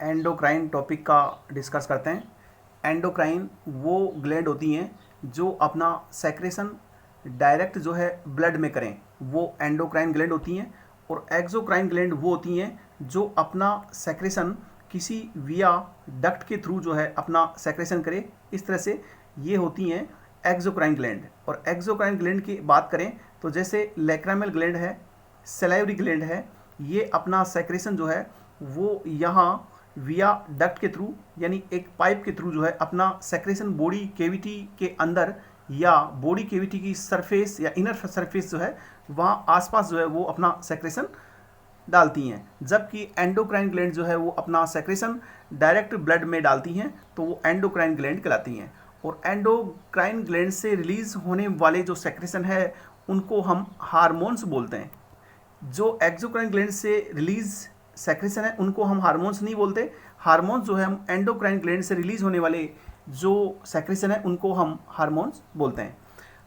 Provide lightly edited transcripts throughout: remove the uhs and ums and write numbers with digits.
Endocrine topic का discuss करते हैं। एंडोक्राइन वो ग्लैंड होती हैं जो अपना सेक्रेशन डायरेक्ट जो है ब्लड में करें, वो एंडोक्राइन ग्लैंड होती हैं। और एक्सोक्राइन ग्लैंड वो होती हैं जो अपना सेक्रेशन किसी विया डक्ट के थ्रू जो है अपना सेक्रेशन करे। इस तरह से ये होती हैं एक्सोक्राइन ग्लैंड। और एक्सोक्राइन ग्लैंड की बात करें तो जैसे लैक्रामल ग्लैंड है, सलाइवरी ग्लैंड है, ये अपना सेक्रेशन जो है वो यहाँ विया डक्ट के थ्रू यानी एक पाइप के थ्रू जो है अपना सेक्रेशन बॉडी केविटी के अंदर या बॉडी केविटी की सरफेस या इनर सरफेस जो है वहाँ आसपास जो है वो अपना सेक्रेशन डालती हैं। जबकि एंडोक्राइन ग्लैंड जो है वो अपना सेक्रेशन डायरेक्ट ब्लड में डालती हैं, तो वो एंडोक्राइन ग्लैंड कहलाती हैं। और एंडोक्राइन ग्लैंड से रिलीज होने वाले जो सेक्रेशन है उनको हम हार्मोन्स बोलते हैं। जो एक्सोक्राइन ग्लैंड से रिलीज सेक्रेशन है उनको हम हार्मोन्स नहीं बोलते। हार्मोन्स जो है हम एंडोक्राइन ग्लैंड से रिलीज होने वाले जो सेक्रेशन है उनको हम हार्मोन्स बोलते हैं।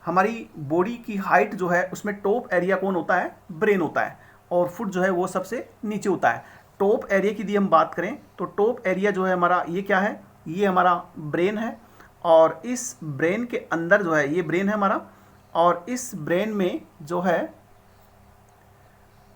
हमारी बॉडी की हाइट जो है उसमें टॉप एरिया कौन होता है? ब्रेन होता है। और फुट जो है वो सबसे नीचे होता है। टॉप एरिया की यदि हम बात करें तो टॉप एरिया जो है हमारा ये क्या है? ये हमारा ब्रेन है। और इस ब्रेन के अंदर जो है ये ब्रेन है हमारा, और इस ब्रेन में जो है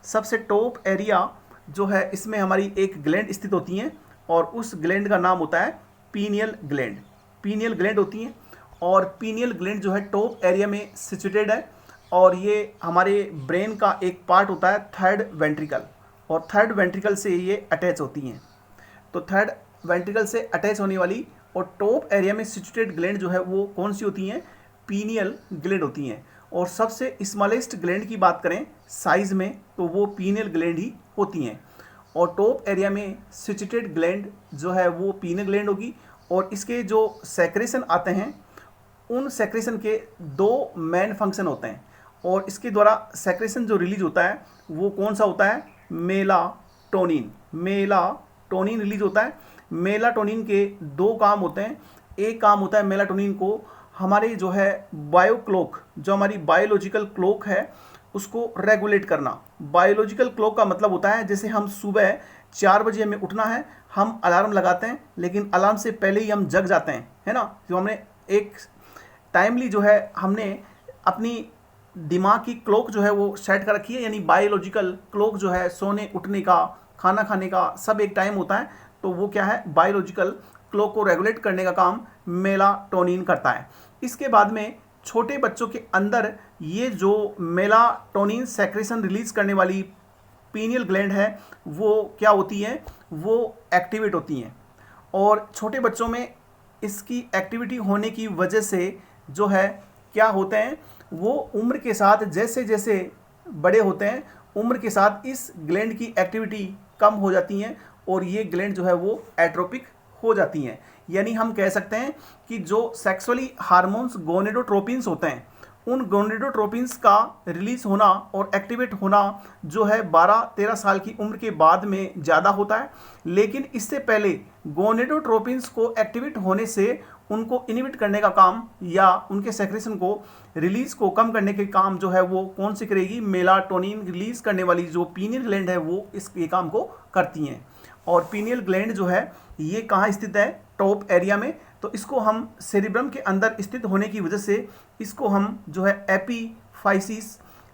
सबसे टॉप एरिया जो है इसमें हमारी एक ग्लैंड स्थित होती हैं, और उस ग्लैंड का नाम होता है पीनियल ग्लैंड। पीनियल ग्लैंड होती हैं, और पीनियल ग्लैंड जो है टॉप एरिया में सिचुएटेड है। और ये हमारे ब्रेन का एक पार्ट होता है थर्ड वेंट्रिकल, और थर्ड वेंट्रिकल से ये अटैच होती हैं। तो थर्ड वेंट्रिकल से अटैच होने वाली और टॉप एरिया में सिचुएटेड ग्लैंड जो है वो कौन सी होती हैं? पीनियल ग्लैंड होती हैं। और सबसे स्मॉलेस्ट ग्लैंड की बात करें साइज में तो वो पीनियल ग्लैंड ही होती हैं। और टॉप एरिया में सिचुएटेड ग्लैंड जो है वो पीनियल ग्लैंड होगी। और इसके जो सेक्रेशन आते हैं उन सेक्रेशन के दो मेन फंक्शन होते हैं, और इसके द्वारा सेक्रेशन जो रिलीज होता है वो कौन सा होता है? मेलाटोनिन। मेलाटोनिन रिलीज होता है। मेलाटोनिन के दो काम होते हैं। एक काम होता है मेलाटोनिन को हमारे जो है बायो क्लॉक, जो हमारी बायोलॉजिकल क्लॉक है उसको रेगुलेट करना। बायोलॉजिकल क्लॉक का मतलब होता है जैसे हम सुबह 4 बजे हमें उठना है, हम अलार्म लगाते हैं, लेकिन अलार्म से पहले ही हम जग जाते हैं, है ना। जो हमने एक टाइमली जो है हमने अपनी दिमाग की क्लॉक जो है वो सेट कर रखी है, यानी बायोलॉजिकल क्लॉक जो है सोने उठने का, खाना खाने का सब एक टाइम होता है। तो वो क्या है? बायोलॉजिकल क्लॉक को रेगुलेट करने का काम मेलाटोनिन करता है। इसके बाद में छोटे बच्चों के अंदर ये जो मेलाटोनिन सेक्रेशन रिलीज करने वाली पीनियल ग्लैंड है वो क्या होती है? वो एक्टिवेट होती हैं। और छोटे बच्चों में इसकी एक्टिविटी होने की वजह से जो है क्या होते हैं, वो उम्र के साथ जैसे जैसे बड़े होते हैं उम्र के साथ इस ग्लैंड की एक्टिविटी कम हो जाती हैं, और ये ग्लैंड जो है वो एट्रोपिक हो जाती हैं। यानी हम कह सकते हैं कि जो सेक्सुअली हार्मोन्स गोनेडोट्रोपिन्स होते हैं उन गोनेडोट्रोपिन्स का रिलीज होना और एक्टिवेट होना जो है 12-13 साल की उम्र के बाद में ज़्यादा होता है। लेकिन इससे पहले गोनेडोट्रोपिन्स को एक्टिवेट होने से उनको इनिबिट करने का काम या उनके सेक्रेशन को रिलीज को कम करने के काम जो है वो कौन सी करेगी? मेलाटोनिन रिलीज करने वाली जो पीनियल ग्लैंड है वो इसके काम को करती हैं। और पीनियल ग्लैंड जो है ये कहाँ स्थित है? टॉप एरिया में। तो इसको हम सेरिब्रम के अंदर स्थित होने की वजह से इसको हम जो है एपीफाइसिस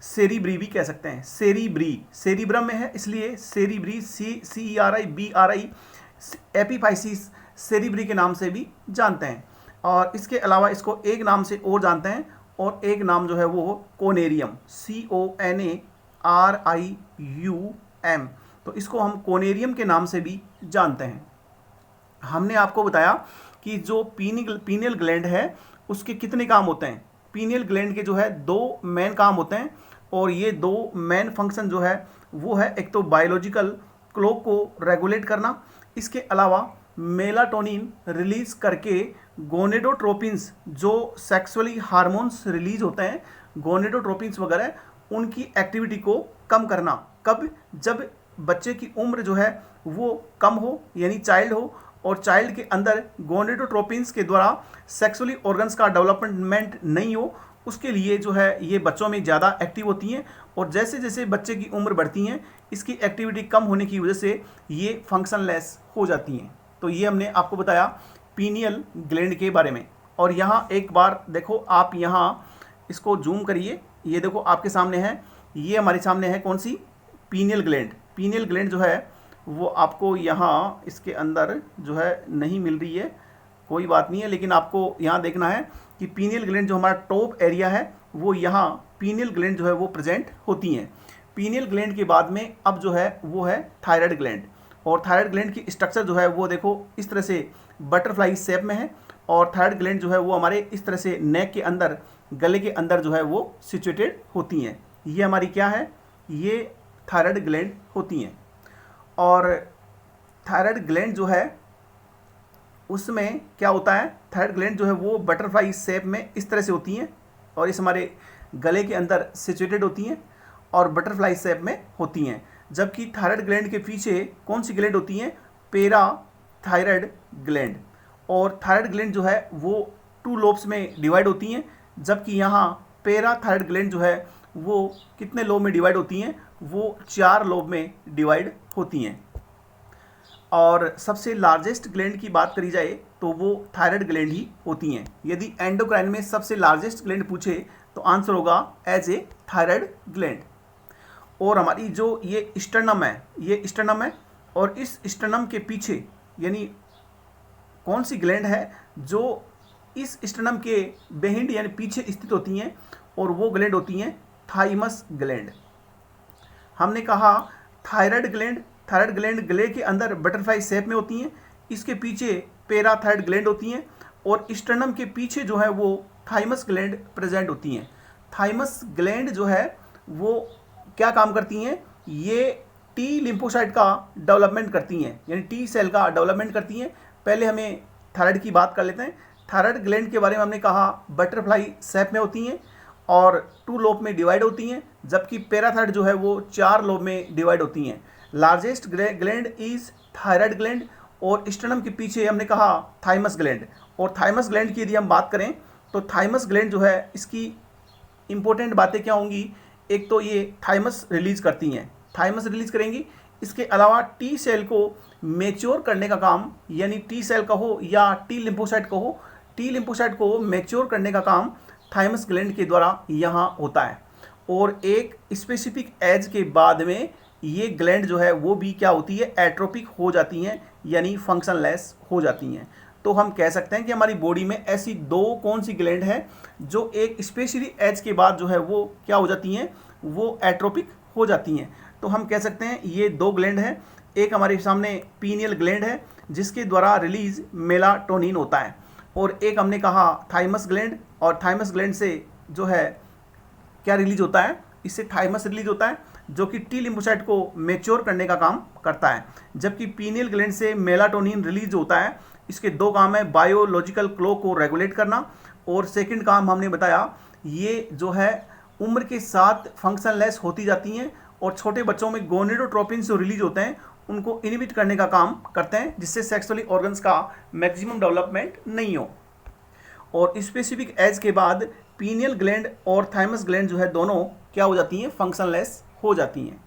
सेरिब्री भी कह सकते हैं। सेरिब्री सेरिब्रम में है इसलिए सेरिब्री, CERI एपीफाइसिस सेरिब्री के नाम से भी जानते हैं। और इसके अलावा इसको एक नाम से और जानते हैं, और एक नाम जो है वो कोनेरियम, CONARIUM, तो इसको हम कोनेरियम के नाम से भी जानते हैं। हमने आपको बताया कि जो पीनियल ग्लैंड है उसके कितने काम होते हैं। पीनियल ग्लैंड के जो है दो मेन काम होते हैं, और ये दो मेन फंक्शन जो है वो है एक तो बायोलॉजिकल क्लॉक को रेगुलेट करना, इसके अलावा मेलाटोनिन रिलीज करके गोनेडोट्रोपिन्स जो सेक्सुअली हार्मोन्स रिलीज होते हैं, गोनेडोट्रोपिन्स वगैरह, उनकी एक्टिविटी को कम करना। कब? जब बच्चे की उम्र जो है वो कम हो, यानी चाइल्ड हो, और चाइल्ड के अंदर गोनेडोट्रोपिन्स के द्वारा सेक्सुअली ऑर्गन्स का डेवलपमेंट नहीं हो, उसके लिए जो है ये बच्चों में ज़्यादा एक्टिव होती हैं, और जैसे जैसे बच्चे की उम्र बढ़ती हैं इसकी एक्टिविटी कम होने की वजह से ये फंक्शनलेस हो जाती हैं। तो ये हमने आपको बताया पीनियल ग्लैंड के बारे में। और यहाँ एक बार देखो, आप यहाँ इसको जूम करिए, ये देखो आपके सामने है, ये हमारे सामने है कौन सी, पीनियल ग्लैंड। पीनियल ग्लैंड जो है वो आपको यहाँ इसके अंदर जो है नहीं मिल रही है, कोई बात नहीं है, लेकिन आपको यहाँ देखना है कि पीनियल ग्लैंड जो हमारा टॉप एरिया है वो यहाँ पीनियल ग्लैंड जो है वो प्रेजेंट होती हैं। पीनियल ग्लैंड के बाद में अब जो है वो है थायराइड ग्लैंड। और थायराइड ग्लैंड की स्ट्रक्चर जो है वो देखो इस तरह से बटरफ्लाई शेप में है, और थायराइड ग्लैंड जो है वो हमारे इस तरह से नेक के अंदर, गले के अंदर जो है वो सिचुएटेड होती हैं। ये हमारी क्या है, ये थायराइड ग्लैंड होती हैं। और थायराइड ग्लैंड जो है उसमें क्या होता है, थायराइड ग्लैंड जो है वो बटरफ्लाई शेप में इस तरह से होती हैं, और इस हमारे गले के अंदर सिचुएटेड होती हैं और बटरफ्लाई शेप में होती हैं। जबकि थायराइड ग्लैंड के पीछे कौन सी ग्लैंड होती हैं, पेरा थायराइड ग्लैंड। और थायराइड ग्लैंड जो है वो 2 लोब्स में डिवाइड होती हैं, जबकि यहाँ पेरा थायराइड ग्लैंड जो है वो कितने लोब में डिवाइड होती हैं, वो 4 लोब में डिवाइड होती हैं। और सबसे लार्जेस्ट ग्लैंड की बात करी जाए तो वो थायराइड ग्लैंड ही होती हैं। यदि एंडोक्राइन में सबसे लार्जेस्ट ग्लैंड पूछे तो आंसर होगा एज ए थायराइड ग्लैंड। और हमारी जो ये स्टर्नम है, ये स्टर्नम है, और इस स्टर्नम के पीछे यानी कौन सी ग्लैंड है जो इस स्टर्नम के बेहिंड यानी पीछे स्थित होती हैं, और वो ग्लैंड होती हैं थाइमस ग्लैंड। हमने कहा थायराइड ग्लैंड गले के अंदर बटरफ्लाई शेप में होती हैं, इसके पीछे पैराथायराइड ग्लैंड होती हैं, और स्टर्नम के पीछे जो है वो थाइमस ग्लैंड प्रेजेंट होती हैं। थाइमस ग्लैंड जो है वो क्या काम करती हैं, ये टी लिम्फोसाइट का डेवलपमेंट करती हैं, यानी टी सेल का डेवलपमेंट करती हैं। पहले हमें थायराइड की बात कर लेते हैं। थायराइड ग्लैंड के बारे में हमने कहा बटरफ्लाई शेप में होती हैं और 2 लोब में डिवाइड होती हैं, जबकि पैराथायराइड जो है वो 4 लोब में डिवाइड होती हैं। Largest gland is thyroid gland, और स्टर्नम के पीछे हमने कहा थाइमस ग्लैंड। और थाइमस ग्लैंड की यदि हम बात करें तो थाइमस ग्लैंड जो है इसकी इंपॉर्टेंट बातें क्या होंगी, एक तो ये थाइमस रिलीज करती हैं, थाइमस रिलीज करेंगी। इसके अलावा टी सेल को मैच्योर करने का काम, यानी टी सेल कहो या टी लिम्फोसाइट कहो, टी लिम्फोसाइट को मैच्योर करने का काम थाइमस ग्लैंड के द्वारा यहाँ होता है। और एक स्पेसिफिक एज के बाद में ये ग्लैंड जो है वो भी क्या होती है, एट्रोपिक हो जाती हैं, यानी फंक्शनलेस हो जाती हैं। तो हम कह सकते हैं कि हमारी बॉडी में ऐसी 2 कौन सी ग्लैंड है जो एक स्पेशली एज के बाद जो है वो क्या हो जाती हैं, वो एट्रोपिक हो जाती हैं। तो हम कह सकते हैं ये 2 ग्लैंड है। एक हमारे सामने पीनियल ग्लैंड है जिसके द्वारा रिलीज मेलाटोनिन होता है, और एक हमने कहा थाइमस ग्लैंड, और थाइमस ग्लैंड से जो है क्या रिलीज होता है, इससे थाइमस रिलीज होता है जो कि टी लिम्फोसाइट को मैच्योर करने का काम करता है। जबकि पीनियल ग्लैंड से मेलाटोनिन रिलीज होता है। इसके 2 काम है, बायोलॉजिकल क्लॉक को रेगुलेट करना, और सेकंड काम हमने बताया ये जो है उम्र के साथ फंक्शनलेस होती जाती हैं, और छोटे बच्चों में गोनेडोट्रोपिन जो रिलीज होते हैं उनको इनहिबिट करने का काम करते हैं, जिससे सेक्सुअली ऑर्गन्स का मैक्सिमम डेवलपमेंट नहीं हो। और स्पेसिफिक एज के बाद पीनियल ग्लैंड और थाइमस ग्लैंड जो है दोनों क्या हो जाती हैं, फंक्शनलेस हो जाती हैं।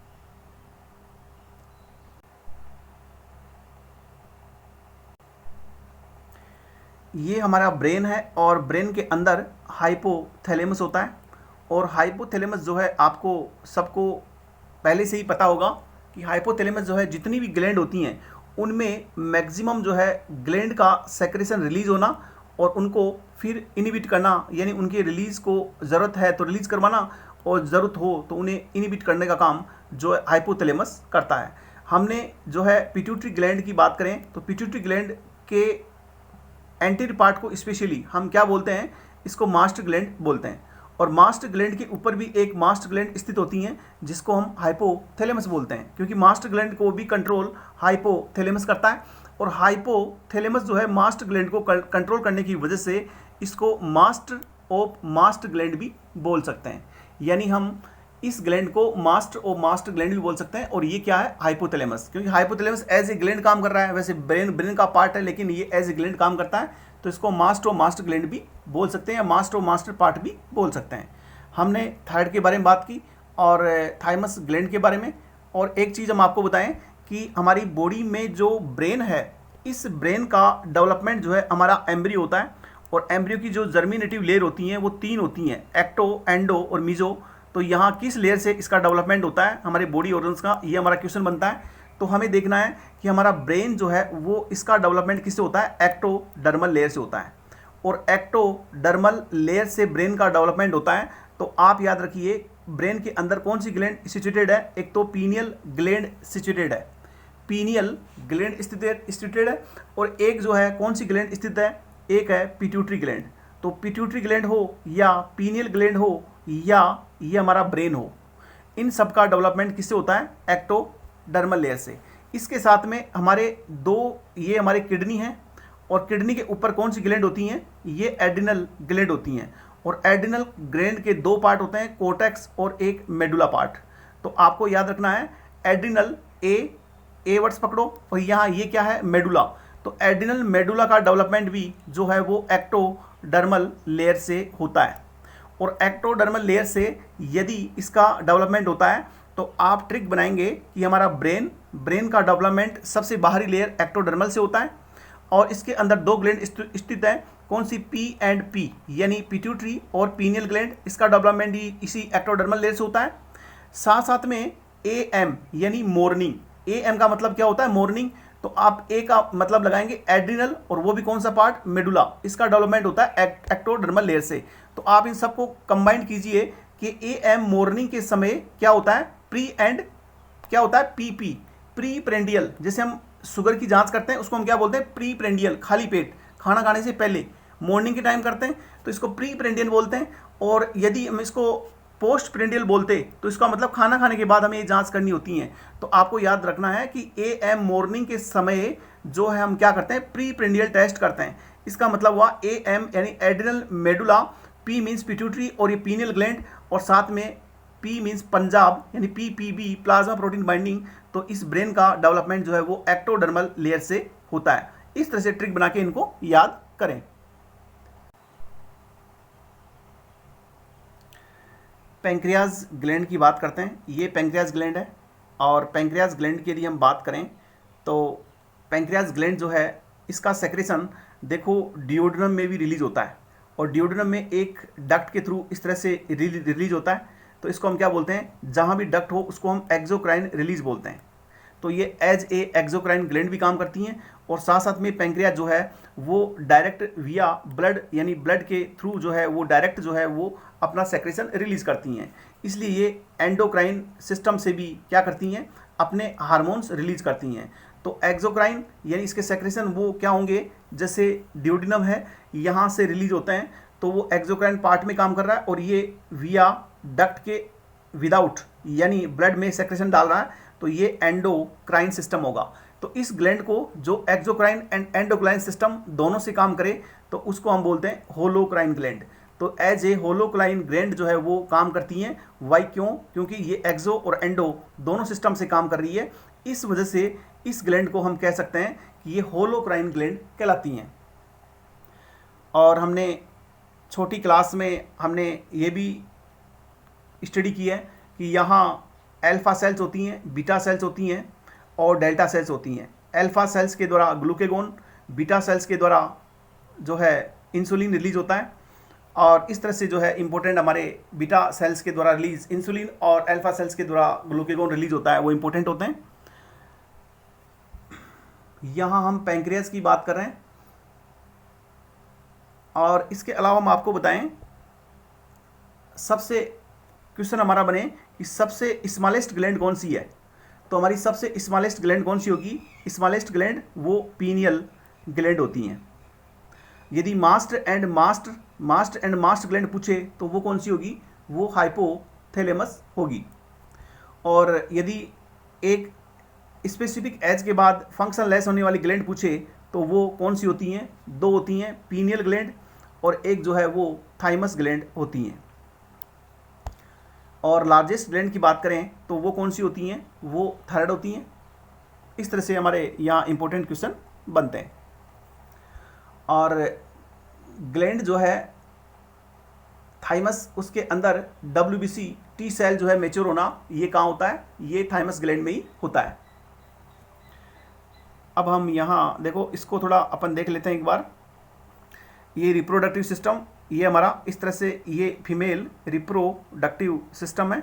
ये हमारा ब्रेन है, और ब्रेन के अंदर हाइपोथैलेमस होता है। और हाइपोथैलेमस जो है आपको सबको पहले से ही पता होगा कि हाइपोथैलेमस जो है जितनी भी ग्लैंड होती हैं उनमें मैक्सिमम जो है ग्लैंड का सेक्रेशन रिलीज होना, और उनको फिर इनहिबिट करना, यानी उनके रिलीज़ को ज़रूरत है तो रिलीज़ करवाना, और ज़रूरत हो तो उन्हें इनहिबिट करने का काम जो है हाइपोथैलेमस करता है। हमने जो है पिट्यूटरी ग्लैंड की बात करें तो पिट्यूटरी ग्लैंड के एंटीरियर पार्ट को स्पेशली हम क्या बोलते हैं, इसको मास्टर ग्लैंड बोलते हैं। और मास्टर ग्लैंड के ऊपर भी एक मास्टर ग्लैंड स्थित होती हैं जिसको हम हाइपोथैलेमस बोलते हैं, क्योंकि मास्टर ग्लैंड को भी कंट्रोल हाइपोथैलेमस करता है। और हाइपोथैलेमस जो है मास्टर ग्लैंड को कंट्रोल करने की वजह से इसको मास्टर ऑफ मास्टर ग्लैंड भी बोल सकते हैं, यानी हम इस ग्लैंड को मास्टर ऑफ मास्टर ग्लैंड भी बोल सकते हैं। और ये क्या है, हाइपोथैलेमस, क्योंकि हाइपोथैलेमस एज ए ग्लैंड काम कर रहा है। वैसे ब्रेन का पार्ट है लेकिन ये एज ए ग्लैंड काम करता है, तो इसको मास्ट ऑफ मास्टर ग्लैंड भी बोल सकते हैं या मास्ट ऑफ मास्टर पार्ट भी बोल सकते हैं। हमने थायराइड के बारे में बात की और थाइमस ग्लैंड के बारे में। और एक चीज़ हम आपको बताएं कि हमारी बॉडी में जो ब्रेन है, इस ब्रेन का डेवलपमेंट जो है हमारा एम्ब्रियो होता है, और एम्ब्रियो की जो जर्मिनेटिव लेयर होती हैं वो 3 होती हैं, एक्टो, एंडो और मीजो। तो यहाँ किस लेयर से इसका डेवलपमेंट होता है हमारे बॉडी ऑर्गन्स का, ये हमारा क्वेश्चन बनता है। तो हमें देखना है कि हमारा ब्रेन जो है वो इसका डेवलपमेंट किससे होता है, एक्टोडर्मल लेयर से होता है। और एक्टोडर्मल लेयर से ब्रेन का डेवलपमेंट होता है। तो आप याद रखिए ब्रेन के अंदर कौन सी ग्लैंड सिचुएटेड है, एक तो पीनियल ग्लैंड सिचुएटेड है, पीनियल ग्लैंड स्थित है, और एक जो है कौन सी ग्लैंड स्थित है, एक है पिट्यूटरी ग्लैंड। तो पिट्यूटरी ग्लैंड हो या पीनियल ग्लैंड हो या ये हमारा ब्रेन हो, इन सब का डेवलपमेंट किससे होता है, एक्टोडर्मल लेयर से। इसके साथ में हमारे ये हमारे किडनी हैं, और किडनी के ऊपर कौन सी ग्लैंड होती हैं, ये एड्रिनल ग्लैंड होती हैं। और एड्रिनल ग्लैंड के 2 पार्ट होते हैं, कोर्टेक्स और एक मेडुला पार्ट। तो आपको याद रखना है एड्रिनल ए वर्ड्स पकड़ो, और यहाँ ये क्या है, मेडुला। तो एड्रिनल मेडुला का डेवलपमेंट भी जो है वो एक्टोडर्मल लेयर से होता है। और एक्टोडर्मल लेयर से यदि इसका डेवलपमेंट होता है तो आप ट्रिक बनाएंगे कि हमारा ब्रेन का डेवलपमेंट सबसे बाहरी लेयर एक्टोडर्मल से होता है, और इसके अंदर 2 ग्लैंड स्थित है, कौन सी, पी एंड पी, यानी पिट्यूटरी और पीनियल ग्लैंड। इसका डेवलपमेंट ही इसी एक्टोडर्मल लेयर से होता है। साथ साथ में ए एम यानी मॉर्निंग, ए एम का मतलब क्या होता है, मॉर्निंग। तो आप ए का मतलब लगाएंगे एड्रिनल, और वो भी कौन सा पार्ट, मेडुला। इसका डेवलपमेंट होता है एक्टोडर्मल लेयर से। तो आप इन सबको कंबाइन कीजिए कि ए एम मॉर्निंग के समय क्या होता है, प्री एंड क्या होता है, पी पी, प्री प्रेंडियल। जैसे हम शुगर की जांच करते हैं उसको हम क्या बोलते हैं, प्री प्रेंडियल, खाली पेट, खाना खाने से पहले मॉर्निंग के टाइम करते हैं तो इसको प्री प्रेंडियल बोलते हैं। और यदि हम इसको पोस्ट प्रेंडियल बोलते तो इसका मतलब खाना खाने के बाद हमें ये जांच करनी होती है। तो आपको याद रखना है कि ए एम मॉर्निंग के समय जो है हम क्या करते हैं, प्री प्रेंडियल टेस्ट करते हैं। इसका मतलब हुआ ए एम यानी adrenal medulla, P means pituitary और ये पीनियल ग्लैंड, और साथ में पी मीन्स पंजाब यानी PPB प्लाज्मा प्रोटीन बाइंडिंग। तो इस ब्रेन का डेवलपमेंट जो है वो एक्टोडर्मल लेयर से होता है। इस तरह से ट्रिक बना के इनको याद करें। पैंक्रियाज ग्लैंड की बात करते हैं। ये पैंक्रियाज ग्लैंड है, और पैंक्रियाज ग्लैंड की यदि हम बात करें तो पैंक्रियाज ग्लैंड जो है इसका सेक्रेशन देखो डिओड्रम में भी रिलीज होता है, और डिओड्रम में एक डक्ट के थ्रू इस तरह से रिलीज होता है। तो इसको हम क्या बोलते हैं, जहाँ भी डक्ट हो उसको हम एक्सोक्राइन रिलीज बोलते हैं। तो ये एज ए एक्सोक्राइन ग्लैंड भी काम करती हैं, और साथ साथ में पैंक्रियाज जो है वो डायरेक्ट विया ब्लड यानी ब्लड के थ्रू जो है वो डायरेक्ट जो है वो अपना सेक्रेशन रिलीज करती हैं। इसलिए ये एंडोक्राइन सिस्टम से भी क्या करती हैं, अपने हार्मोन्स रिलीज करती हैं। तो एक्सोक्राइन यानी इसके सेक्रेशन वो क्या होंगे, जैसे डिओडिनम है यहाँ से रिलीज होते हैं, तो वो एक्सोक्राइन पार्ट में काम कर रहा है, और ये विया डक्ट के विदाउट यानी ब्लड में सेक्रेशन डाल रहा है, तो ये एंडोक्राइन सिस्टम होगा। तो इस ग्लैंड को जो एक्सोक्राइन एंड एंडोक्राइन सिस्टम दोनों से काम करे तो उसको हम बोलते हैं होलोक्राइन ग्लैंड। तो एज ए होलोक्राइन ग्लैंड जो है वो काम करती हैं। वाई, क्यों, क्योंकि ये एक्सो और एंडो दोनों सिस्टम से काम कर रही है। इस वजह से इस ग्लैंड को हम कह सकते हैं कि ये होलोक्राइन ग्लैंड कहलाती हैं। और हमने छोटी क्लास में हमने ये भी स्टडी की है कि यहाँ अल्फा सेल्स होती हैं, बीटा सेल्स होती हैं और डेल्टा सेल्स होती हैं। अल्फा सेल्स के द्वारा ग्लूकेगोन, बीटा सेल्स के द्वारा जो है इंसुलिन रिलीज होता है, और इस तरह से जो है इंपॉर्टेंट हमारे बीटा सेल्स के द्वारा रिलीज इंसुलिन और अल्फा सेल्स के द्वारा ग्लूकेगोन रिलीज होता है, वो इंपॉर्टेंट होते हैं। यहाँ हम पैंक्रियास की बात कर रहे हैं, और इसके अलावा हम आपको बताएं सबसे क्वेश्चन हमारा बने कि सबसे स्मॉलेस्ट ग्लैंड कौन सी है। तो हमारी सबसे स्मॉलेस्ट ग्लैंड कौन सी होगी, स्मॉलेस्ट ग्लैंड वो पीनियल ग्लैंड होती हैं। यदि मास्ट एंड मास्ट ग्लैंड पूछे तो वो कौन सी होगी, वो हाइपोथैलेमस होगी। और यदि एक स्पेसिफिक एज के बाद फंक्शन लेस होने वाली ग्लैंड पूछे तो वो कौन सी होती हैं, 2 होती हैं, पीनियल ग्लैंड और एक जो है वो थाइमस ग्लैंड होती हैं। और लार्जेस्ट ग्लैंड की बात करें तो वो कौन सी होती हैं, वो थायराइड होती हैं। इस तरह से हमारे यहाँ इंपॉर्टेंट क्वेश्चन बनते हैं। और ग्लैंड जो है थाइमस, उसके अंदर WBC टी सेल जो है मेच्योर होना, ये कहाँ होता है? ये थाइमस ग्लैंड में ही होता है। अब हम यहाँ देखो, इसको थोड़ा अपन देख लेते हैं एक बार। ये रिप्रोडक्टिव सिस्टम, ये हमारा इस तरह से ये फीमेल रिप्रोडक्टिव सिस्टम है।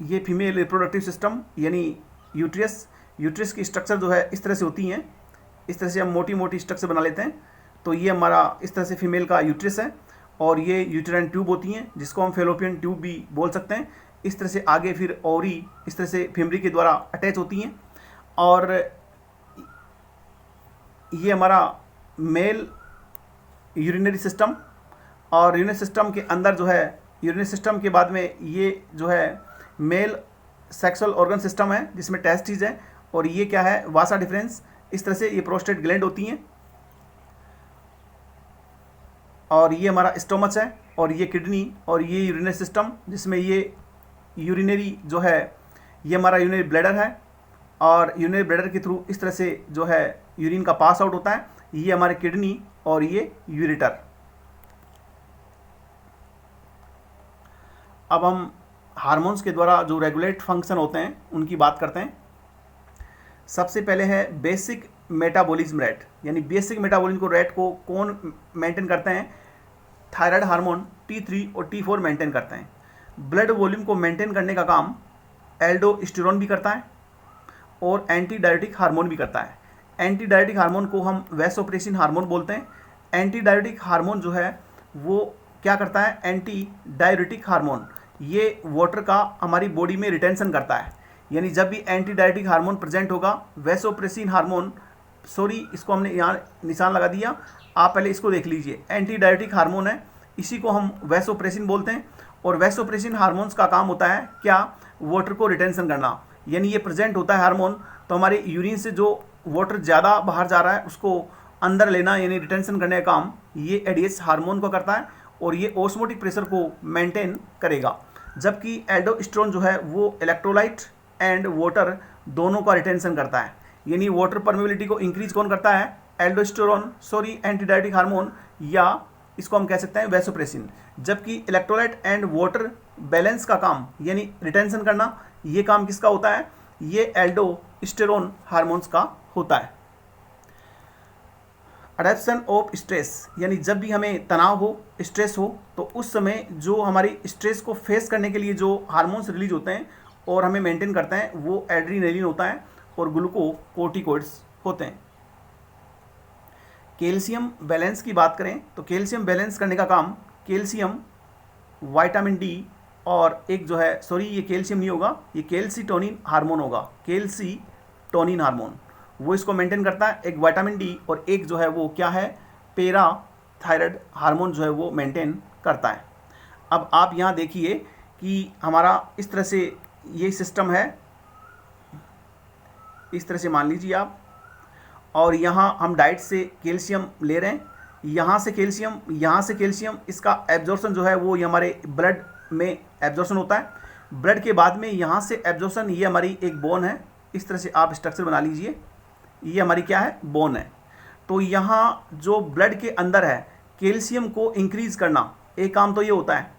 ये फीमेल रिप्रोडक्टिव सिस्टम यानी यूट्रस की स्ट्रक्चर जो है इस तरह से होती हैं। इस तरह से हम मोटी मोटी स्ट्रक्चर बना लेते हैं। तो ये हमारा इस तरह से फीमेल का यूट्रस है, और ये यूटेराइन ट्यूब होती हैं, जिसको हम फेलोपियन ट्यूब भी बोल सकते हैं। इस तरह से आगे फिर ओवरी इस तरह से फेमरी के द्वारा अटैच होती हैं। और ये हमारा मेल यूरिनरी सिस्टम, और यूरिनरी सिस्टम के अंदर जो है, यूरिनरी सिस्टम के बाद में ये जो है मेल सेक्सुअल ऑर्गन सिस्टम है, जिसमें टेस्टिस है। और ये क्या है? वासा डिफरेंस। इस तरह से ये प्रोस्टेट ग्लैंड होती हैं। और ये हमारा स्टोमच है, और ये किडनी, और ये यूरिनरी सिस्टम, जिसमें ये यूरिनरी जो है ये हमारा यूरिनरी ब्लैडर है, और यूरिनरी ब्लैडर के थ्रू इस तरह से जो है यूरिन का पास आउट होता है। ये हमारे किडनी और ये यूरेटर। अब हम हार्मोन्स के द्वारा जो रेगुलेट फंक्शन होते हैं उनकी बात करते हैं। सबसे पहले है बेसिक मेटाबॉलिज्म रेट, यानी बेसिक मेटाबॉलिज्म रेट को कौन मेंटेन करते हैं? थायराइड हार्मोन T3 और T4 मेंटेन करते हैं। ब्लड वॉल्यूम को मेंटेन करने का काम एल्डोस्टेरोन भी करता है, और एंटी डायबिटिक हार्मोन भी करता है। एंटी डायबिटिक हार्मोन को हम वैसोप्रेसिन हार्मोन बोलते हैं। एंटी डायबिटिक हार्मोन जो है वो क्या करता है? एंटी डायबिटिक हार्मोन ये वाटर का हमारी बॉडी में रिटेंशन करता है। यानी जब भी एंटी डायबिटिक हार्मोन प्रेजेंट होगा, वैसोप्रेसिन हार्मोन, सॉरी इसको हमने यहाँ निशान लगा दिया, आप पहले इसको देख लीजिए। एंटी डायबिटिक हार्मोन है, इसी को हम वैसोप्रेसिन बोलते हैं। और वैसोप्रेसिन हार्मोन्स का काम होता है क्या? वाटर को रिटेंशन करना। यानी ये प्रेजेंट होता है हार्मोन, तो हमारे यूरिन से जो वाटर ज़्यादा बाहर जा रहा है उसको अंदर लेना, यानी रिटेंशन करने का काम ये एडीएच हार्मोन को करता है, और ये ऑस्मोटिक प्रेशर को मेंटेन करेगा। जबकि एल्डोस्टेरोन जो है वो इलेक्ट्रोलाइट एंड वाटर दोनों का रिटेंशन करता है। यानी वाटर परमेबिलिटी को इंक्रीज कौन करता है? Aldosterone, sorry anti diabetic hormone, या इसको हम कह सकते हैं वैसोप्रेसिन। जबकि इलेक्ट्रोलाइट एंड वाटर बैलेंस का काम यानी रिटेंशन करना, ये काम किसका होता है? ये एल्डोस्टेरोन हार्मोन्स का होता है। अडेप्शन ऑफ स्ट्रेस, यानी जब भी हमें तनाव हो, स्ट्रेस हो, तो उस समय जो हमारी स्ट्रेस को फेस करने के लिए जो हार्मोन्स रिलीज होते हैं और हमें मेंटेन करते हैं, वो एड्रीनलिन होता है और ग्लूकोकोर्टिकोइड्स होते हैं। कैल्शियम बैलेंस की बात करें तो कैल्शियम बैलेंस करने का काम कैल्शियम, विटामिन डी, और एक जो है, सॉरी ये कैल्शियम नहीं होगा, ये कैल्सीटोनिन हार्मोन होगा। कैल्सीटोनिन हार्मोन वो इसको मेंटेन करता है। एक विटामिन डी और एक जो है वो क्या है? पैराथायराइड हार्मोन जो है वो मेंटेन करता है। अब आप यहाँ देखिए कि हमारा इस तरह से ये सिस्टम है, इस तरह से मान लीजिए आप, और यहाँ हम डाइट से कैल्शियम ले रहे हैं, यहाँ से कैल्शियम, यहाँ से कैल्शियम, इसका एब्जॉर्प्शन जो है वो ये हमारे ब्लड में एब्जॉर्प्शन होता है। ब्लड के बाद में यहाँ से एब्जॉर्प्शन, ये हमारी एक बोन है, इस तरह से आप स्ट्रक्चर बना लीजिए, ये हमारी क्या है? बोन है। तो यहाँ जो ब्लड के अंदर है कैल्शियम को इंक्रीज करना, एक काम तो ये होता है,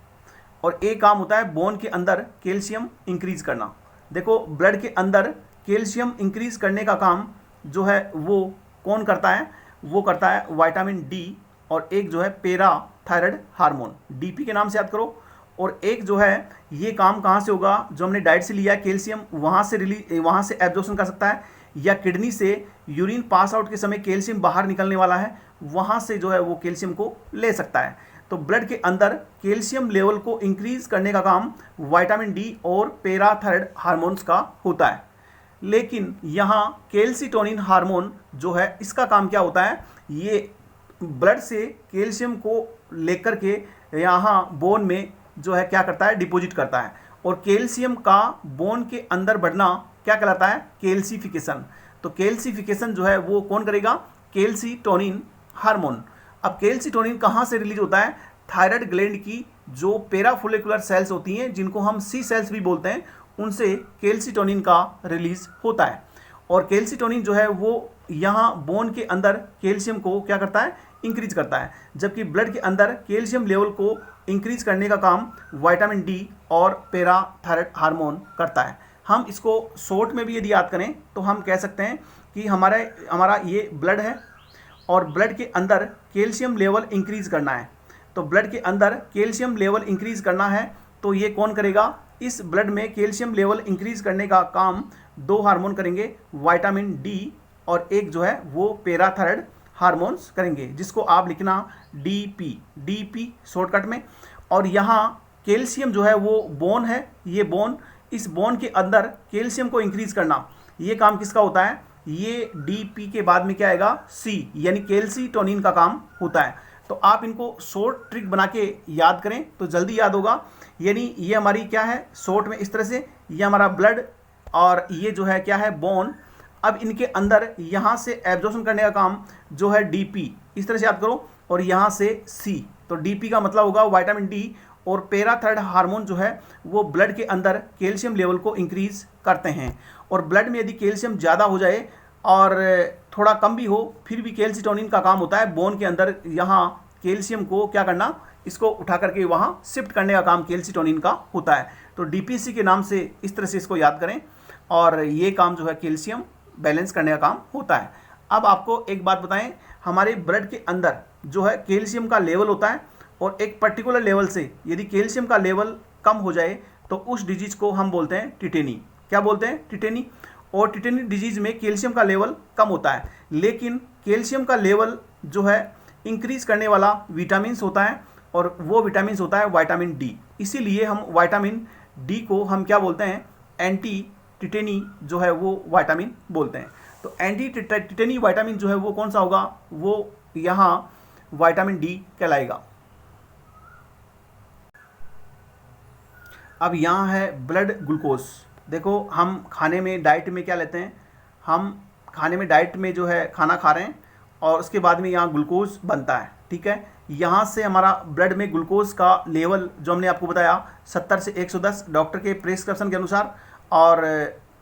और एक काम होता है बोन के अंदर कैल्शियम इंक्रीज करना। देखो ब्लड के अंदर कैल्शियम इंक्रीज करने का काम जो है वो कौन करता है? वो करता है विटामिन डी, और एक जो है पैराथायराइड हार्मोन, डीपी के नाम से याद करो। और एक जो है ये काम कहाँ से होगा? जो हमने डाइट से लिया है कैल्शियम, वहाँ से एब्जॉर्प्शन कर सकता है, या किडनी से यूरिन पास आउट के समय कैल्शियम बाहर निकलने वाला है, वहाँ से जो है वो कैल्शियम को ले सकता है। तो ब्लड के अंदर कैल्शियम लेवल को इंक्रीज करने का काम विटामिन डी और पैराथायराइड हार्मोन्स का होता है। लेकिन यहाँ कैल्सीटोनिन हार्मोन जो है इसका काम क्या होता है? ये ब्लड से कैल्शियम को लेकर के यहाँ बोन में जो है क्या करता है? डिपॉजिट करता है। और कैल्शियम का बोन के अंदर बढ़ना क्या कहलाता है? कैल्सिफिकेशन। तो कैल्सिफिकेशन जो है वो कौन करेगा? Calcitonin hormone. अब कैल्सीटोनिन कहाँ से रिलीज होता है? थायराइड ग्लैंड की जो पैराफोलिकुलर सेल्स होती हैं, जिनको हम सी सेल्स भी बोलते हैं, उनसे कैल्सीटोनिन का रिलीज होता है। और कैल्सिटोनिन जो है वो यहाँ बोन के अंदर कैल्शियम को क्या करता है, इंक्रीज करता है, जबकि ब्लड के अंदर कैल्शियम लेवल को इंक्रीज करने का काम विटामिन डी और पैराथायरॉयड हार्मोन करता है। हम इसको शॉर्ट में भी यदि याद करें तो हम कह सकते हैं कि हमारा ये ब्लड है और ब्लड के अंदर कैल्शियम लेवल इंक्रीज करना है। तो ब्लड के अंदर कैल्शियम लेवल इंक्रीज करना है तो ये कौन करेगा, इस ब्लड में कैल्शियम लेवल इंक्रीज करने का काम दो हार्मोन करेंगे, विटामिन डी और एक जो है वो पैराथायरॉयड हार्मोन्स करेंगे, जिसको आप लिखना डीपी शॉर्टकट में। और यहाँ कैल्शियम जो है वो बोन है, ये बोन, इस बोन के अंदर कैल्शियम को इंक्रीज करना, ये काम किसका होता है, ये डीपी के बाद में क्या आएगा, सी, यानी कैल्सिटोनिन का काम होता है। तो आप इनको शॉर्ट ट्रिक बना के याद करें तो जल्दी याद होगा। यानी ये हमारी क्या है, शॉर्ट में इस तरह से, ये हमारा ब्लड और ये जो है क्या है, बोन। अब इनके अंदर यहाँ से एब्जॉर्प्शन करने का काम जो है डीपी, इस तरह से याद करो, और यहाँ से सी। तो डीपी का मतलब होगा विटामिन डी, और पैराथायरॉयड हार्मोन जो है वो ब्लड के अंदर कैल्शियम लेवल को इंक्रीज करते हैं। और ब्लड में यदि कैल्शियम ज़्यादा हो जाए और थोड़ा कम भी हो, फिर भी कैल्सिटोनिन का काम होता है बोन के अंदर यहाँ कैल्शियम को क्या करना, इसको उठा करके वहाँ शिफ्ट करने का काम कैल्सिटोनिन का होता है। तो डीपीसी के नाम से इस तरह से इसको याद करें, और ये काम जो है कैल्शियम बैलेंस करने का काम होता है। अब आपको एक बात बताएं, हमारे ब्लड के अंदर जो है कैल्शियम का लेवल होता है, और एक पर्टिकुलर लेवल से यदि कैल्शियम का लेवल कम हो जाए तो उस डिजीज को हम बोलते हैं टिटेनी। क्या बोलते हैं, टिटेनी। और टिटेनी डिजीज में कैल्शियम का लेवल कम होता है, लेकिन कैल्शियम का लेवल जो है इंक्रीज करने वाला विटामिन्स होता है, और वो विटामिन्स होता है विटामिन डी। इसीलिए हम विटामिन डी को हम क्या बोलते हैं, एंटी टिटेनी जो है वो विटामिन बोलते हैं। तो एंटी टिटेनी विटामिन जो है वो कौन सा होगा, वो यहाँ विटामिन डी कहलाएगा। अब यहाँ है ब्लड ग्लूकोज। देखो हम खाने में डाइट में क्या लेते हैं, हम खाने में डाइट में जो है खाना खा रहे हैं और उसके बाद में यहाँ ग्लूकोज बनता है, ठीक है। यहाँ से हमारा ब्लड में ग्लूकोज का लेवल जो हमने आपको बताया 70 से 110 डॉक्टर के प्रिस्क्रिप्शन के अनुसार, और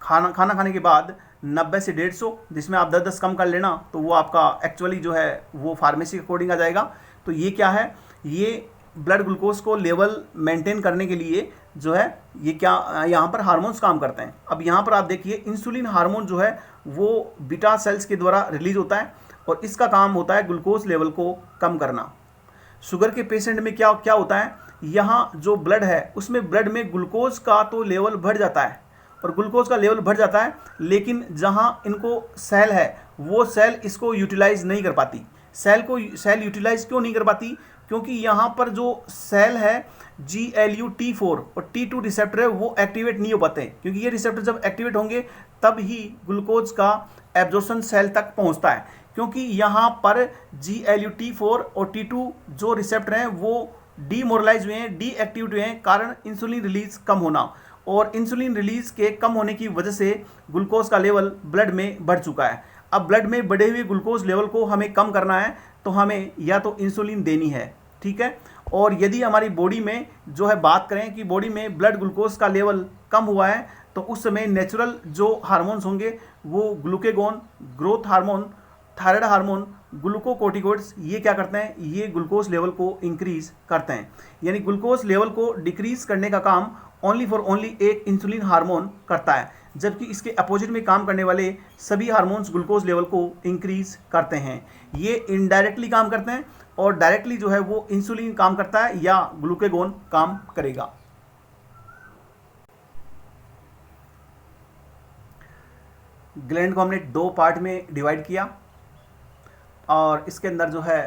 खाना खाने के बाद 90 से 150, जिसमें आप 10-10 कम कर लेना तो वो आपका एक्चुअली जो है वो फार्मेसी के अकॉर्डिंग आ जाएगा। तो ये क्या है, ये ब्लड ग्लूकोज को लेवल मेंटेन करने के लिए जो है ये क्या यहाँ पर हार्मोन्स काम करते हैं। अब यहाँ पर आप देखिए इंसुलिन हार्मोन जो है वो बीटा सेल्स के द्वारा रिलीज होता है, और इसका काम होता है ग्लूकोज लेवल को कम करना। शुगर के पेशेंट में क्या क्या होता है, यहाँ जो ब्लड है उसमें ब्लड में ग्लूकोज का तो लेवल बढ़ जाता है, और ग्लूकोज का लेवल बढ़ जाता है, लेकिन जहाँ इनको सेल है वो सेल इसको यूटिलाइज नहीं कर पाती। सेल यूटिलाइज क्यों नहीं कर पाती, क्योंकि यहाँ पर जो सेल है GLUT4 और T2 रिसेप्टर है वो एक्टिवेट नहीं हो पाते हैं, क्योंकि ये रिसेप्टर जब एक्टिवेट होंगे तब ही ग्लूकोज का एब्जॉर्प्शन सेल तक पहुँचता है। क्योंकि यहाँ पर GLUT4 और T2 जो रिसेप्टर हैं वो डीमोरलाइज हुए हैं, डीएक्टिवेट हुए हैं, कारण इंसुलिन रिलीज कम होना, और इंसुलिन रिलीज के कम होने की वजह से ग्लूकोज का लेवल ब्लड में बढ़ चुका है। अब ब्लड में बढ़े हुए ग्लूकोज लेवल को हमें कम करना है तो हमें या तो इंसुलिन देनी है, ठीक है। और यदि हमारी बॉडी में जो है बात करें कि बॉडी में ब्लड ग्लूकोज का लेवल कम हुआ है तो उस समय नेचुरल जो हार्मोन्स होंगे वो glucagon, growth hormone, thyroid hormone, glucocorticoids, ये क्या करते हैं, ये ग्लूकोज लेवल को इंक्रीज करते हैं। यानी ग्लूकोज लेवल को डिक्रीज करने का काम ओनली फॉर ओनली एक इंसुलिन हार्मोन करता है, जबकि इसके अपोजिट में काम करने वाले सभी हार्मोन्स ग्लूकोज लेवल को इंक्रीज करते हैं। ये इनडायरेक्टली काम करते हैं, और डायरेक्टली जो है वो इंसुलिन काम करता है या ग्लूकेगॉन काम करेगा। ग्लैंड को हमने दो पार्ट में डिवाइड किया, और इसके अंदर जो है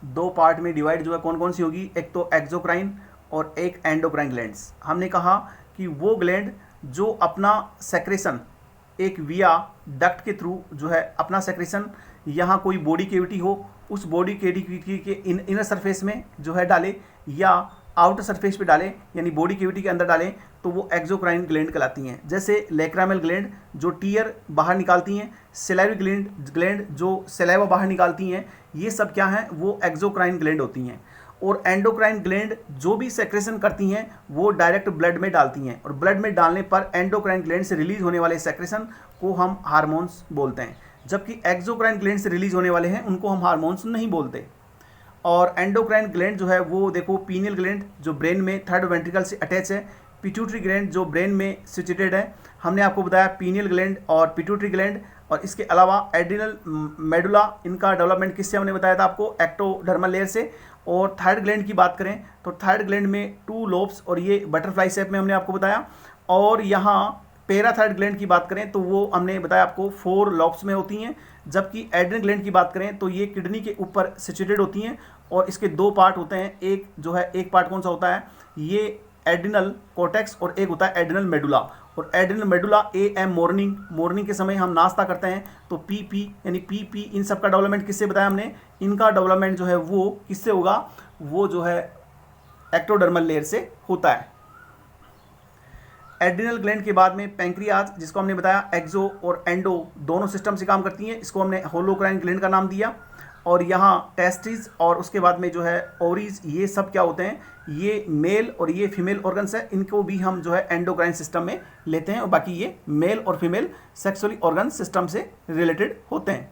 दो पार्ट में डिवाइड जो है कौन कौन सी होगी, एक तो एक्सोक्राइन और एक एंडोक्राइन ग्लैंड्स। हमने कहा कि वो ग्लैंड जो अपना सेक्रेशन एक विया डक्ट के थ्रू जो है अपना सेक्रेशन यहाँ कोई बॉडी कैविटी हो उस बॉडी कैविटी के इनर सरफेस में जो है डाले, या आउटर सरफेस पे डालें, यानी बॉडी कैविटी के अंदर डालें, तो वो एक्सोक्राइन ग्लैंड कहलाती हैं। जैसे लैक्रामेल ग्लैंड जो टीयर बाहर निकालती हैं, सलाइवरी ग्लैंड जो सलाइवा बाहर निकालती हैं, ये सब क्या हैं, वो एक्सोक्राइन ग्लैंड होती हैं। और एंडोक्राइन ग्लैंड जो भी सेक्रेशन करती हैं वो डायरेक्ट ब्लड में डालती हैं, और ब्लड में डालने पर एंडोक्राइन ग्लैंड से रिलीज होने वाले सेक्रेशन को हम हार्मोन्स बोलते हैं, जबकि एक्सोक्राइन ग्लैंड से रिलीज होने वाले हैं उनको हम हार्मोन्स नहीं बोलते। और एंडोक्राइन ग्लैंड जो है वो देखो, पीनियल ग्लैंड जो ब्रेन में थर्ड वेंट्रिकल से अटैच है, पिट्यूटरी ग्लैंड जो ब्रेन में सिचुएटेड है, हमने आपको बताया पीनियल ग्लैंड और पिट्यूटरी ग्लैंड, और इसके अलावा एड्रिनल मेडुला, इनका डेवलपमेंट किससे हमने बताया था आपको, एक्टोडर्मल लेयर से। और थायराइड ग्लैंड की बात करें तो थायराइड ग्लैंड में 2 लोब्स और ये बटरफ्लाई शेप में हमने आपको बताया। और यहाँ पैराथायराइड ग्लैंड की बात करें तो वो हमने बताया आपको 4 लोब्स में होती हैं, जबकि एड्रिनल ग्लैंड की बात करें तो ये किडनी के ऊपर सिचुएटेड होती हैं, और इसके 2 पार्ट होते हैं। एक जो है, एक पार्ट कौन सा होता है, ये एड्रिनल कॉर्टेक्स, और एक होता है एड्रिनल मेडुला। और एड्रिनल मेडुला AM मॉर्निंग के समय हम नाश्ता करते हैं तो PP यानी PP, इन सब का डेवलपमेंट किससे बताया हमने, इनका डेवलपमेंट जो है वो किससे होगा, वो जो है एक्टोडर्मल लेयर से होता है। एड्रिनल ग्लैंड के बाद में पैंक्रियाज, जिसको हमने बताया एक्सो और एंडो दोनों सिस्टम से काम करती हैं, इसको हमने होलोक्राइन ग्लैंड का नाम दिया। और यहाँ टेस्टिस और उसके बाद में जो है ओवरीज, ये सब क्या होते हैं, ये मेल और ये फीमेल ऑर्गन्स है, इनको भी हम जो है एंडोक्राइन सिस्टम में लेते हैं, और बाकी ये मेल और फीमेल सेक्सुअली ऑर्गन सिस्टम से रिलेटेड होते हैं।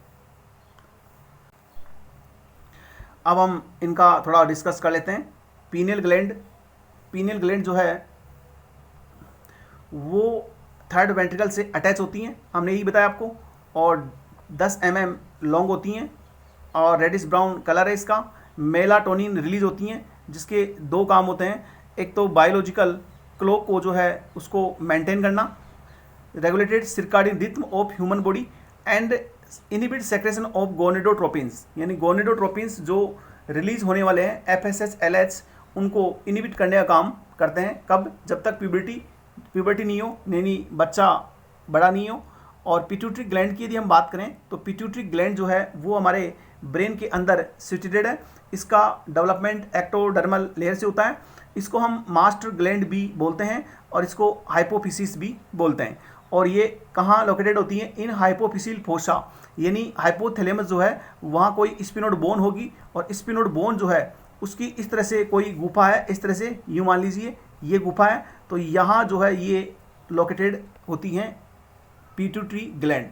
अब हम इनका थोड़ा डिस्कस कर लेते हैं। पीनियल ग्लैंड जो है वो थर्ड वेंट्रिकल से अटैच होती हैं, हमने यही बताया आपको, और 10 mm लॉन्ग होती हैं और रेडिश ब्राउन कलर है इसका। मेलाटोनिन रिलीज होती हैं, जिसके 2 काम होते हैं, एक तो बायोलॉजिकल क्लॉक को जो है उसको मेंटेन करना, regulated circadian rhythm of human body, and inhibit secretion of gonadotropins, यानी गोनेडोट्रोपिन्स जो रिलीज होने वाले हैं FSH LH, उनको इनहिबिट करने का काम करते हैं। कब, जब तक प्यूबर्टी नहीं हो, यानी बच्चा बड़ा नहीं हो। और पिट्यूटरी ग्लैंड की यदि हम बात करें तो पिट्यूटरी ग्लैंड जो है वो हमारे ब्रेन के अंदर सिचुएटेड है, इसका डेवलपमेंट एक्टोडर्मल लेयर से होता है। इसको हम मास्टर ग्लैंड भी बोलते हैं और इसको हाइपोफिसिस भी बोलते हैं। और ये कहाँ लोकेटेड होती है, इन हाइपोफिसिल फोसा, यानी हाइपोथैलेमस जो है वहाँ कोई स्पिनोड बोन होगी, और स्पिनोड बोन जो है उसकी इस तरह से कोई गुफा है, इस तरह से यूँ मान लीजिए ये गुफा है, तो यहाँ जो है ये लोकेटेड होती हैं पिट्यूटरी ग्लैंड,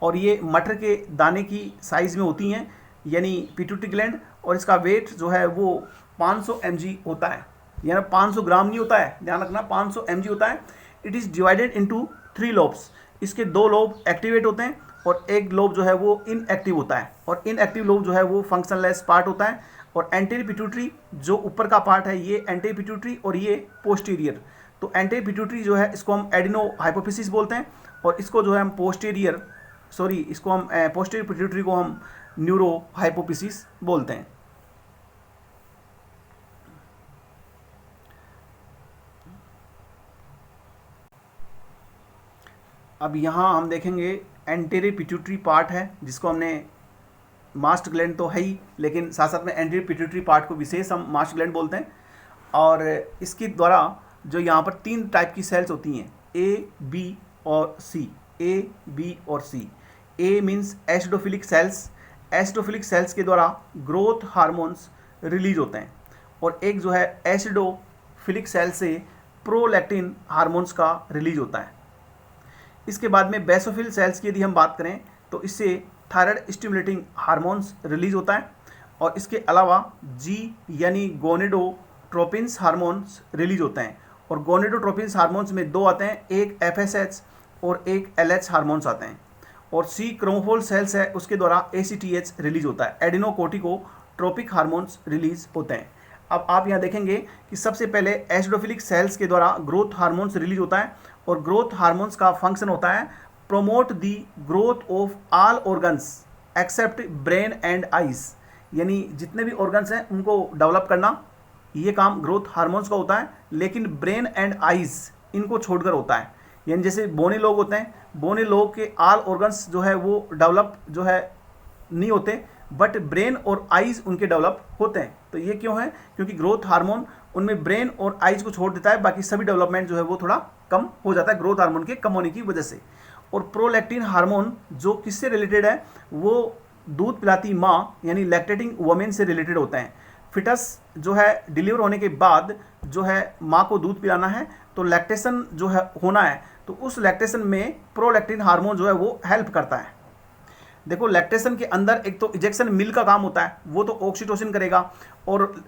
और ये मटर के दाने की साइज़ में होती हैं, यानी पिट्यूटरी ग्लैंड। और इसका वेट जो है वो 500 mg होता है, यानी 500 ग्राम नहीं होता है, ध्यान रखना 500 mg होता है। It is divided into 3 lobes, इसके 2 लोब एक्टिवेट होते हैं और एक लोब जो है वो इनएक्टिव होता है, और इनएक्टिव लोब जो है वो फंक्शनलेस पार्ट होता है। और एंटीरियर पिट्यूटरी जो ऊपर का पार्ट है ये एंटीरियर पिट्यूटरी, और ये पोस्टीरियर। तो एंटीरियर पिट्यूटरी जो है इसको हम एडिनो हाइपोफिसिस बोलते हैं, और इसको जो है हम पोस्टीरियर पिट्यूटरी को हम न्यूरो हाइपोफिसिस बोलते हैं। अब यहाँ हम देखेंगे एंटीरियर पिट्यूटरी पार्ट है, जिसको हमने मास्टर ग्लैंड तो है ही, लेकिन साथ साथ में एंटीरियर पिट्यूटरी पार्ट को विशेष हम मास्टर ग्लैंड बोलते हैं। और इसके द्वारा जो यहाँ पर 3 टाइप की सेल्स होती हैं, A, B और C। A, B और C। A means acidophilic cells, acidophilic cells के द्वारा ग्रोथ हार्मोन्स रिलीज होते हैं, और एक जो है एसिडोफिलिक सेल से प्रोलैक्टिन हार्मोन्स का रिलीज होता है। इसके बाद में बेसोफिल सेल्स की यदि हम बात करें तो इससे थायराइड स्टिमुलेटिंग हार्मोन्स रिलीज होता है, और इसके अलावा G यानी गोनेडोट्रोपिन्स हार्मोन्स रिलीज होते हैं। और गोनेडोट्रोपिन्स हार्मोन्स में 2 आते हैं, एक FSH और एक LH हार्मोन्स आते हैं। और C क्रोमोफोर सेल्स है, उसके द्वारा ACTH रिलीज होता है, एडिनोकोर्टिकोट्रोपिक हार्मोन्स रिलीज होते हैं। अब आप यहाँ देखेंगे कि सबसे पहले एसिडोफिलिक सेल्स के द्वारा ग्रोथ हार्मोन्स रिलीज होता है, और ग्रोथ हार्मोन्स का फंक्शन होता है promote the growth of all organs except brain and eyes, यानी जितने भी ऑर्गन्स हैं उनको डेवलप करना, ये काम ग्रोथ हार्मोन्स का होता है, लेकिन ब्रेन एंड आइज इनको छोड़कर होता है। यानी जैसे बोने लोग होते हैं, बोने लोग के ऑल ऑर्गन्स जो है वो डेवलप जो है नहीं होते, बट ब्रेन और आइज उनके डेवलप होते हैं। तो ये क्यों है, क्योंकि ग्रोथ हार्मोन उनमें ब्रेन और आइज को छोड़ देता है, बाकी सभी डेवलपमेंट जो है वो थोड़ा कम हो जाता है ग्रोथ हार्मोन के कम होने की वजह से। और प्रोलैक्टिन हार्मोन जो किससे रिलेटेड है, वो दूध पिलाती माँ यानी लैक्टेटिंग वुमेन से रिलेटेड होते हैं। फिटस जो है डिलीवर होने के बाद जो है माँ को दूध पिलाना है, तो लैक्टेशन जो है होना है, तो उस लैक्टेशन में प्रोलैक्टिन हार्मोन जो है वो हेल्प करता है। देखो लैक्टेशन के अंदर एक तो इजेक्शन मिल्क का काम होता है, वो तो ऑक्सीटोसिन करेगा, और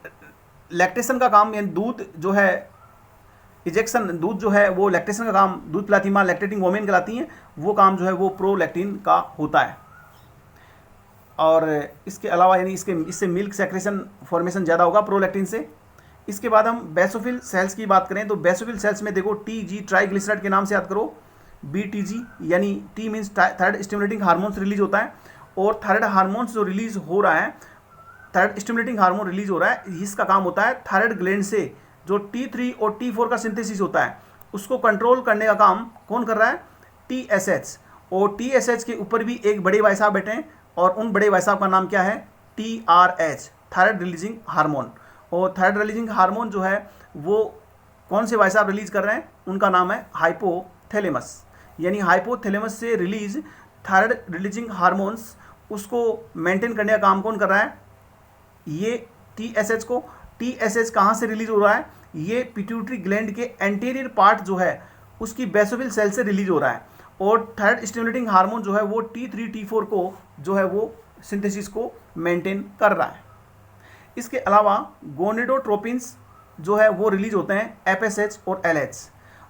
लैक्टेशन का काम यानी दूध जो है इजेक्शन, दूध जो है वो लैक्टेशन का काम, दूध पिलाती माँ लैक्टेटिंग वोमेन कहलाती हैं, वो काम जो है वो प्रोलैक्टिन का होता है। और इसके अलावा यानी इससे मिल्क सेक्रेशन फॉर्मेशन ज़्यादा होगा प्रोलैक्टिन से। इसके बाद हम बेसोफिल सेल्स की बात करें तो बेसोफिल सेल्स में देखो टीजी ट्राइग्लिसराइड के नाम से याद करो, बीटीजी यानी T means thyroid stimulating hormones release होता है, और थायराइड हार्मोन्स जो रिलीज हो रहा है, थायराइड स्टिमुलेटिंग हार्मोन रिलीज हो रहा है, इसका काम होता है थायराइड ग्लैंड से जो T3 और T4 का सिंथेसिस होता है उसको कंट्रोल करने का काम कौन कर रहा है, TSH। और TSH के ऊपर भी एक बड़े भाई साहब बैठे हैं, और उन बड़े भाई साहब का नाम क्या है, TRH थायराइड रिलीजिंग हार्मोन। और थायराइड रिलीजिंग हार्मोन जो है वो कौन से भाई साहब रिलीज कर रहे हैं, उनका नाम है हाइपोथैलेमस। यानी हाइपोथैलेमस से रिलीज थायराइड रिलीजिंग हार्मोन्स, उसको मेंटेन करने का काम कौन कर रहा है, ये TSH को। TSH कहाँ से रिलीज हो रहा है, ये पिट्यूटरी ग्लैंड के एंटीरियर पार्ट जो है उसकी बेसोफिल सेल से रिलीज हो रहा है, और थायराइड स्टिमुलेटिंग हार्मोन जो है वो T3 T4 को जो है वो सिंथेसिस को मेंटेन कर रहा है। इसके अलावा गोनेडोट्रोपिन्स जो है वो रिलीज होते हैं FSH और LH,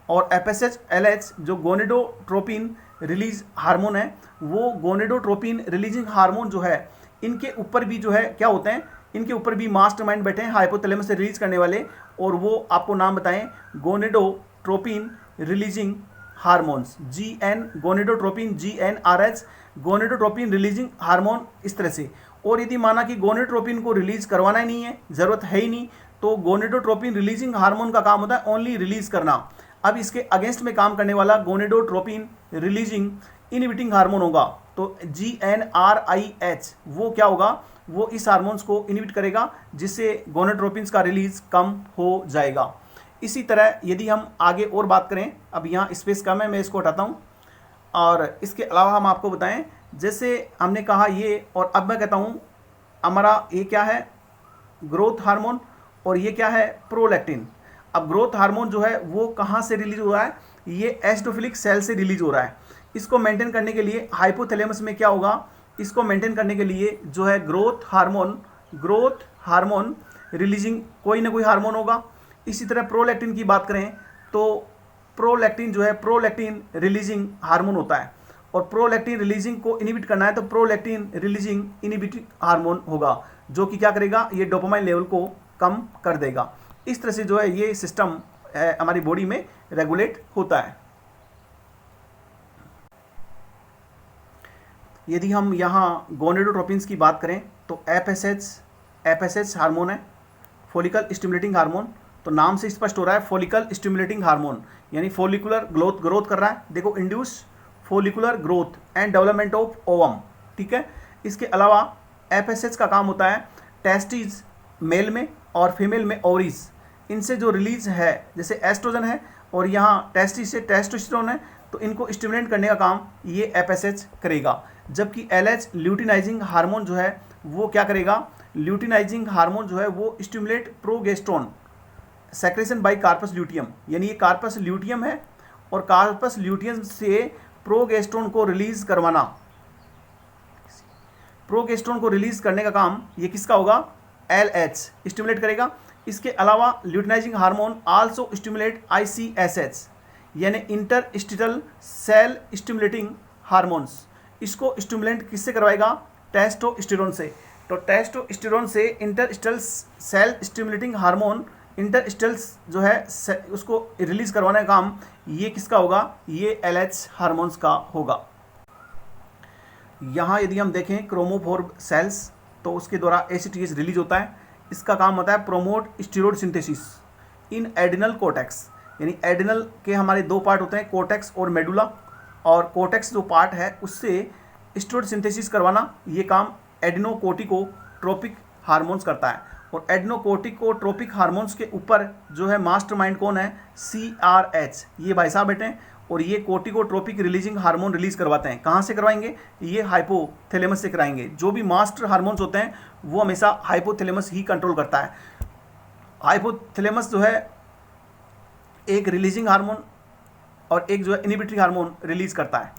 और FSH LH जो गोनेडोट्रोपिन रिलीज हार्मोन है, वो गोनेडोट्रोपिन रिलीजिंग हार्मोन जो है इनके ऊपर भी जो है क्या होते हैं, इनके ऊपर भी मास्टरमाइंड बैठे हैं हाइपोथैलेमस से रिलीज करने वाले, और वो आपको नाम बताएं, gonadotropin releasing hormones, GN gonadotropin GnRH gonadotropin releasing hormone, इस तरह से। और यदि माना कि गोनेडोट्रोपिन को रिलीज करवाना ही नहीं है, ज़रूरत है ही नहीं, तो गोनेडोट्रोपिन रिलीजिंग हार्मोन का काम होता है ओनली रिलीज करना। अब इसके अगेंस्ट में काम करने वाला गोनेडोट्रोपिन रिलीजिंग इनहिबिटिंग हार्मोन होगा, तो GnRIH वो क्या होगा, वो इस हार्मोन्स को इनहिबिट करेगा, जिससे गोनेडोट्रोपिन्स का रिलीज कम हो जाएगा। इसी तरह यदि हम आगे और बात करें, अब यहाँ स्पेस कम है मैं इसको हटाता हूँ, और इसके अलावा हम आपको बताएं, जैसे हमने कहा ये, और अब मैं कहता हूँ हमारा ये क्या है, ग्रोथ हार्मोन, और ये क्या है, प्रोलैक्टिन। अब ग्रोथ हार्मोन जो है वो कहाँ से रिलीज हो रहा है, ये एसिडोफिलिक सेल से रिलीज हो रहा है। इसको मेंटेन करने के लिए हाइपोथैलेमस में क्या होगा, इसको मेंटेन करने के लिए जो है ग्रोथ हार्मोन रिलीजिंग कोई ना कोई हार्मोन होगा। इसी तरह प्रोलैक्टिन की बात करें तो प्रोलैक्टिन जो है प्रोलैक्टिन रिलीजिंग हार्मोन होता है, और प्रोलैक्टिन रिलीजिंग को इनहिबिट करना है तो प्रोलैक्टिन रिलीजिंग इनहिबिटिंग हार्मोन होगा, जो कि क्या करेगा, ये डोपामाइन लेवल को कम कर देगा। इस तरह से जो है ये सिस्टम हमारी बॉडी में रेगुलेट होता है। यदि हम यहाँ गोनेडोट्रोपिन्स की बात करें तो FSH हार्मोन है, फॉलिकल स्टिमुलेटिंग हार्मोन, तो नाम से स्पष्ट हो रहा है फॉलिकल स्टिमुलेटिंग हार्मोन, यानी फॉलिकुलर ग्रोथ कर रहा है। देखो induce follicular growth and development of ovum, ठीक है। इसके अलावा FSH का काम होता है टेस्टिस मेल में और फीमेल में ओवरीज, इनसे जो रिलीज है, जैसे एस्ट्रोजन है और यहाँ टेस्टिस से टेस्टोस्टेरोन है, तो इनको स्टिमुलेट करने का काम ये FSH करेगा। जबकि LH ल्यूटिनाइजिंग हार्मोन जो है वो क्या करेगा, ल्यूटिनाइजिंग हार्मोन जो है वो stimulate progesterone secretion by corpus luteum, यानी ये कार्पस ल्यूटियम है, और कार्पस ल्यूटियम से प्रोगेस्ट्रोन को रिलीज करवाना, प्रोगेस्ट्रोन को रिलीज करने का काम ये किसका होगा, LH स्टिमुलेट करेगा। इसके अलावा luteinizing hormone also stimulate ICSH यानी इंटरस्टिटल सेल स्टिमुलेटिंग हार्मोन्स, इसको स्टिमुलेट किससे करवाएगा, टेस्टोस्टेरोन से। तो टेस्टोस्टेरोन से इंटरस्टिटल सेल स्टिमुलेटिंग हार्मोन, इंटरस्टिटल जो है उसको रिलीज करवाने का काम ये किसका होगा, ये LH हार्मोन्स का होगा। यहाँ यदि हम देखें क्रोमोफोर सेल्स, तो उसके द्वारा ACTH रिलीज होता है। इसका काम होता है promote steroid synthesis in adrenal cortex, यानी एडिनल के हमारे दो पार्ट होते हैं, कोर्टेक्स और मेडुला, और कोर्टेक्स जो पार्ट है उससे स्टीरोड सिंथेसिस करवाना ये काम एडिनोकोर्टिकोट्रोपिक हार्मोन्स करता है। और एडिनोकोर्टिकोट्रोपिक हार्मोन्स के ऊपर जो है मास्टरमाइंड कौन है, CRH, ये भाई साहब बैठे हैं, और ये कोर्टिकोट्रोपिक रिलीजिंग हार्मोन रिलीज करवाते हैं। कहाँ से करवाएंगे? ये हाइपोथैलेमस से कराएंगे। जो भी मास्टर हार्मोन्स होते हैं वो हमेशा हाइपोथैलेमस ही कंट्रोल करता है। हाइपोथैलेमस जो है एक रिलीजिंग हार्मोन और एक जो है इनहिबिटरी हार्मोन रिलीज करता है।